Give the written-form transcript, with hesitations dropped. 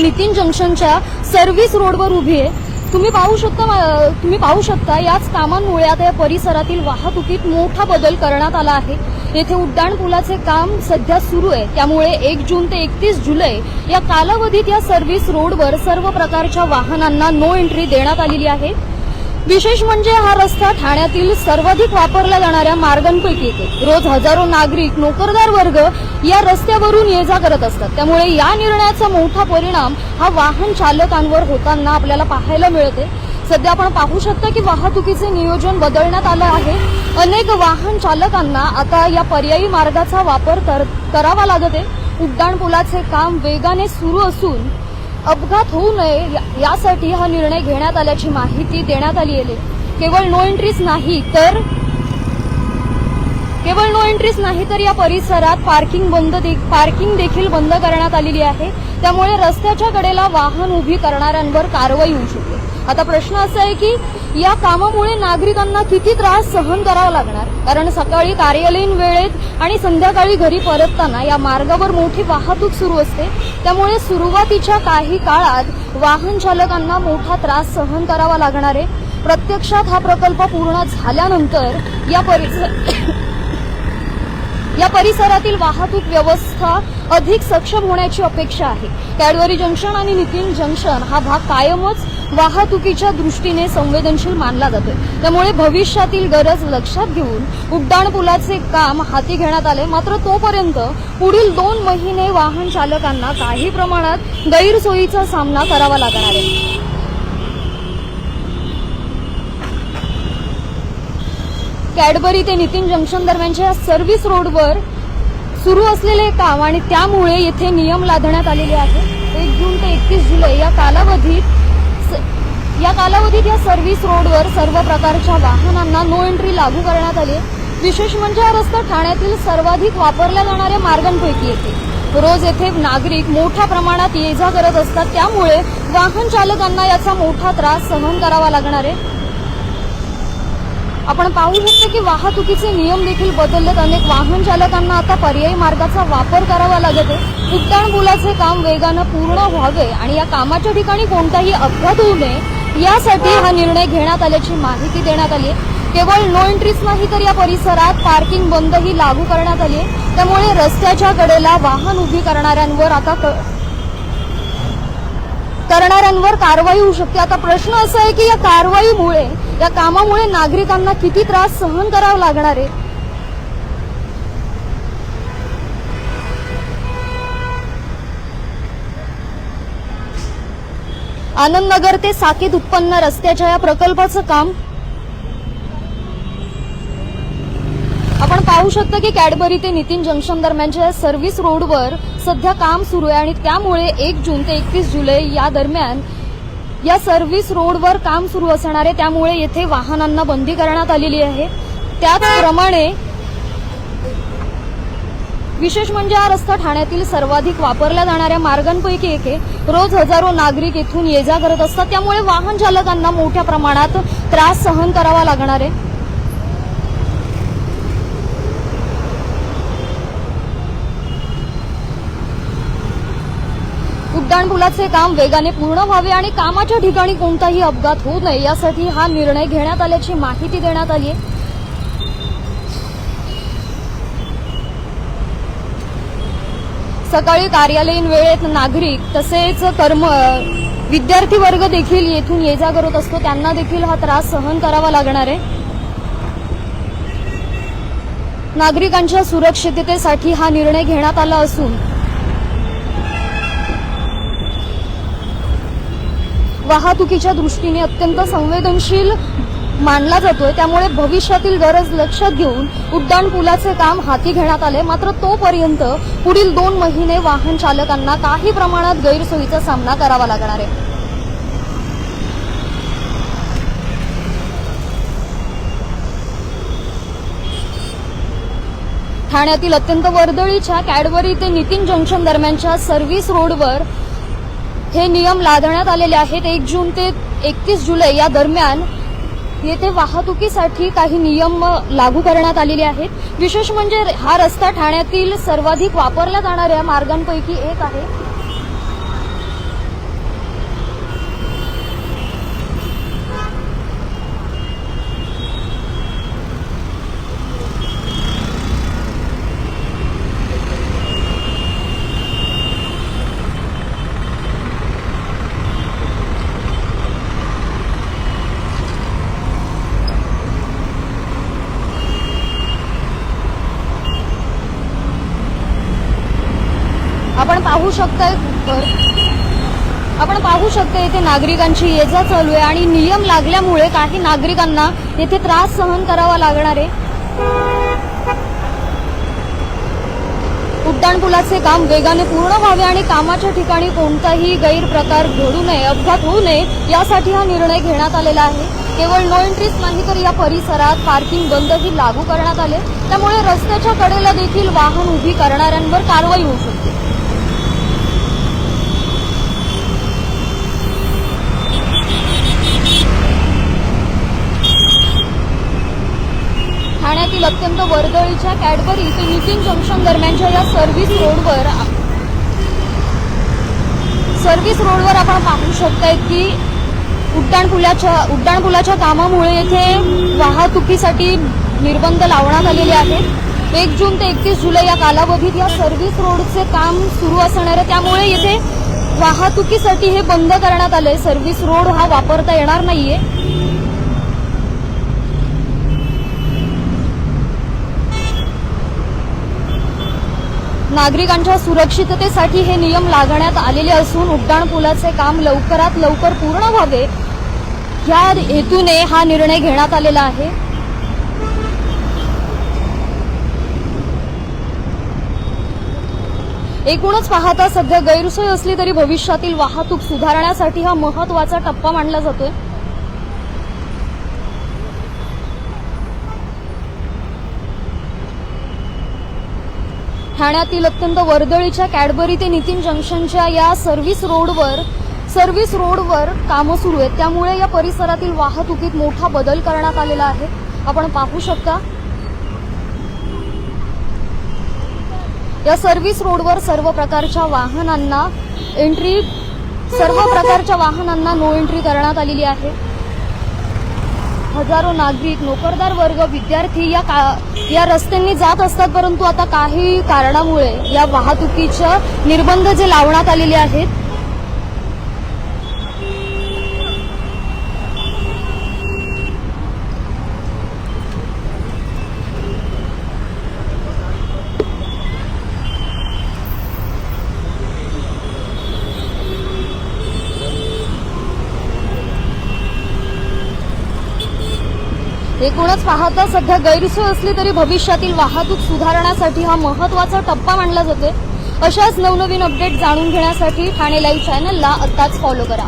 नितीन जंक्शनच्या सर्व्हिस रोडवर उभी आहे। तुम्ही पाहू शकता याच कामांमुळे आता या परिसरातील वाहतुकीत मोठा बदल करण्यात आला आहे। येथे उड्डाणपुलाचे काम सध्या सुरू आहे, त्यामुळे 1 जून ते 31 जुलै या कालावधीत या सर्व्हिस रोडवर सर्व प्रकारच्या वाहनांना नो एंट्री देण्यात आलेली आहे। विशेष म्हणजे हा रस्ता ठाण्यातील सर्वाधिक वापरल्या जाणाऱ्या मार्गांपैकी एक आहे। रोज हजारो नागरिक, नोकरदार वर्ग या रस्त्यावरून ये जा करत असतात, त्यामुळे या निर्णयाचा मोठा परिणाम हा वाहन चालकांवर होताना आपल्याला पाहायला मिळते। सध्या आपण पाहू शकता की वाहतुकीचे नियोजन बदलण्यात आलं आहे। अनेक वाहन चालकांना आता या पर्यायी मार्गाचा वापर करावा लागत आहे। उड्डाणपुलाचे काम वेगाने सुरू असून अपघात होऊ नये यासाठी हा निर्णय घेण्यात आल्याची माहिती देण्यात आली आहे। केवळ नो एंट्रीज नाही तर या परिसरात पार्किंग देखील बंद करण्यात आलेली आहे, त्यामुळे रस्त्याच्या कडेला वाहन उभी करणाऱ्यांवर कारवाई होऊ शकते। आता प्रश्न असा आहे की या कामामुळे नागरिकांना किती त्रास सहन करावा लागणार, कारण सकाळी कार्यालयीन वेळेत आणि संध्याकाळी घरी परतताना या मार्गावर मोठी वाहतूक सुरू असते, त्यामुळे सुरुवातीच्या काही काळात वाहन चालकांना मोठा त्रास सहन करावा लागणार आहे। प्रत्यक्षात हा प्रकल्प पूर्ण झाल्यानंतर या परिसरातील वाहतूक व्यवस्था अधिक सक्षम होण्याची अपेक्षा आहे। कॅडबरी जंक्शन आणि नितीन जंक्शन हा भाग कायमच वाहतुकीच्या दृष्टीने संवेदनशील मानला जातोय, त्यामुळे भविष्यातील गरज लक्षात घेऊन उड्डाणपुलाचे काम हाती घेण्यात आले। मात्र तोपर्यंत पुढील 2 महिने वाहन चालकांना काही प्रमाणात गैरसोयीचा सामना करावा लागणार आहे। कॅडबरी ते नितीन जंक्शन दरम्यानच्या सर्व्हिस रोडवर सुरू असलेले काम आणि त्यामुळे येथे नियम लादण्यात आलेले आहेत। 1 जून ते 31 जुलै या कालावधीत या सर्व्हिस रोडवर सर्व प्रकारच्या वाहनांना नो एंट्री लागू करण्यात आली। विशेष म्हणजे हा रस्ता ठाण्यातील सर्वाधिक वापरल्या जाणाऱ्या मार्गांपैकी येते। रोज येथे नागरिक मोठ्या प्रमाणात ये जा करत असतात, त्यामुळे वाहन चालकांना याचा मोठा त्रास सहन करावा लागणार आहे। आपण पाहू शकतो की वाहतुकीचे नियम देखील बदललेत। अनेक वाहन चालकांना आता पर्यायी मार्गाचा वापर करावा लागत आहे। उड्डाणपुलाचे काम वेगानं पूर्ण व्हावे आणि या कामाच्या ठिकाणी कोणताही अपघात होऊ नये यासाठी हा निर्णय घेण्यात आल्याची माहिती देण्यात आली आहे। केवळ नो एंट्रीच नाही तर या परिसरात पार्किंग बंदही लागू करण्यात आली आहे, त्यामुळे रस्त्याच्या कडेला वाहन उभी करणाऱ्यांवर कारवाई होऊ शकते। आता प्रश्न असा आहे की या कामामुळे नागरिकांना किती त्रास सहन करावा लागणार आहे। आनंदनगर ते साकेत उत्पन्न रस्त्याच्या या प्रकल्पाचं काम आपण पाहू शकता की कॅडबरी ते नितीन जंक्शन दरम्यानच्या सर्व्हिस रोडवर सध्या काम सुरू आहे आणि त्यामुळे 1 जून ते 31 जुलै या दरम्यान या सर्व्हिस रोडवर काम सुरू असणार आहे, त्यामुळे येथे वाहनांना बंदी करण्यात आलेली आहे। त्याचप्रमाणे विशेष म्हणजे हा रस्ता ठाण्यातील सर्वाधिक वापरल्या जाणाऱ्या मार्गांपैकी एक आहे। रोज हजारो नागरिक येथून ये जा करत असतात, त्यामुळे वाहन चालकांना मोठ्या प्रमाणात त्रास सहन करावा लागणार आहे। उड्डाणपुलाचे काम वेगाने पूर्ण व्हावे आणि कामाच्या ठिकाणी कोणताही अपघात होऊ नये यासाठी हा निर्णय घेण्यात आल्याची माहिती देण्यात आली आहे। सकाळी कार्यालयीन वेळेत नागरिक तसेच विद्यार्थी वर्ग देखील येथून ये जा करत असतो, त्यांना देखील हा त्रास सहन करावा लागणार आहे। नागरिकांच्या सुरक्षिततेसाठी हा निर्णय घेण्यात आला असून वाहतुकीच्या दृष्टीने अत्यंत संवेदनशील मानला जातोय, त्यामुळे भविष्यातील गरज लक्षात घेऊन उड्डाणपुलाचे काम हाती घेण्यात आले। मात्र तोपर्यंत पुढील 2 महिने वाहन चालकांना काही प्रमाणात गैरसोयीचा सामना करावा लागणार आहे। ठाण्यातील अत्यंत वर्दळीच्या कॅडबरी ते नितीन जंक्शन दरम्यानच्या सर्व्हिस रोडवर हे नियम लादण्यात आलेले आहेत। 1 जून ते 31 जुलै या दरम्यान येथे वाहतुकीसाठी काही नियम लागू करण्यात आलेले आहेत। विशेष म्हणजे हा रस्ता ठाण्यातील सर्वाधिक वापरल्या जाणाऱ्या मार्गांपैकी एक आहे। आपण पाहू शकता इथे नागरिकांची ये-जा चालू आहे आणि नियम लागल्यामुळे काही नागरिकांना येथे त्रास सहन करावा लागणार आहे। उड्डाणपुलाचे काम वेगाने पूर्ण व्हावे आणि कामाच्या ठिकाणी कोणताही गैरप्रकार घडू नये, अपघात होऊ नये यासाठी हा निर्णय घेण्यात आलेला आहे। केवळ नो एंट्रीच नाही तर या परिसरात पार्किंग बंदही लागू करण्यात आले, त्यामुळे रस्त्याच्या कडेला देखील वाहन उभी करणाऱ्यांवर कारवाई होऊ शकते। ठाण्यातील अत्यंत वर्दळीच्या कॅडबरी ते नितीन जंक्शन दरम्यानच्या या सर्व्हिस रोडवर आपण पाहू शकताय की उड्डाणपुलाच्या कामामुळे येथे वाहतुकीसाठी निर्बंध लावण्यात आलेले आहेत। 1 जून ते 31 जुलै या कालावधीत या सर्व्हिस रोडचे काम सुरू असणार आहे, त्यामुळे येथे वाहतुकीसाठी हे बंद करण्यात आले। सर्व्हिस रोड हा वापरता येणार नाहीये। नागरिकांच्या सुरक्षिततेसाठी हे नियम लावण्यात आलेले असून उड्डाणपुलाचे काम लवकरात लवकर पूर्ण व्हावे या हेतूने हा निर्णय घेण्यात आलेला आहे। एकूणच पाहता सध्या गैरसोय असली तरी भविष्यातील वाहतूक सुधारण्यासाठी हा महत्त्वाचा टप्पा मानला जातोय। ठाण्यातील अत्यंत वर्दळीच्या कॅडबरी ते नितीन जंक्शनच्या या सर्व्हिस रोडवर कामं सुरू आहेत, त्यामुळे या परिसरातील वाहतुकीत मोठा बदल करण्यात आलेला आहे। आपण पाहू शकता या सर्व्हिस रोडवर सर्व प्रकारच्या वाहनांना नो एंट्री करण्यात आलेली आहे। हजारो नागरिक, नोकरदार वर्ग, विद्यार्थी या रस्त्यांनी जात असतात, परंतु आता काही कारणामुळे या वाहतुकीचे निर्बंध जे लावण्यात आलेले आहेत एकूणच पाहता सध्या गैरसोय असली तरी भविष्यातील वाहतूक सुधारण्यासाठी हा महत्त्वाचा टप्पा मानला जातोय। अशाच नवनवीन अपडेट जाणून घेण्यासाठी ठाणे लाईव्ह चॅनलला आत्ताच फॉलो करा।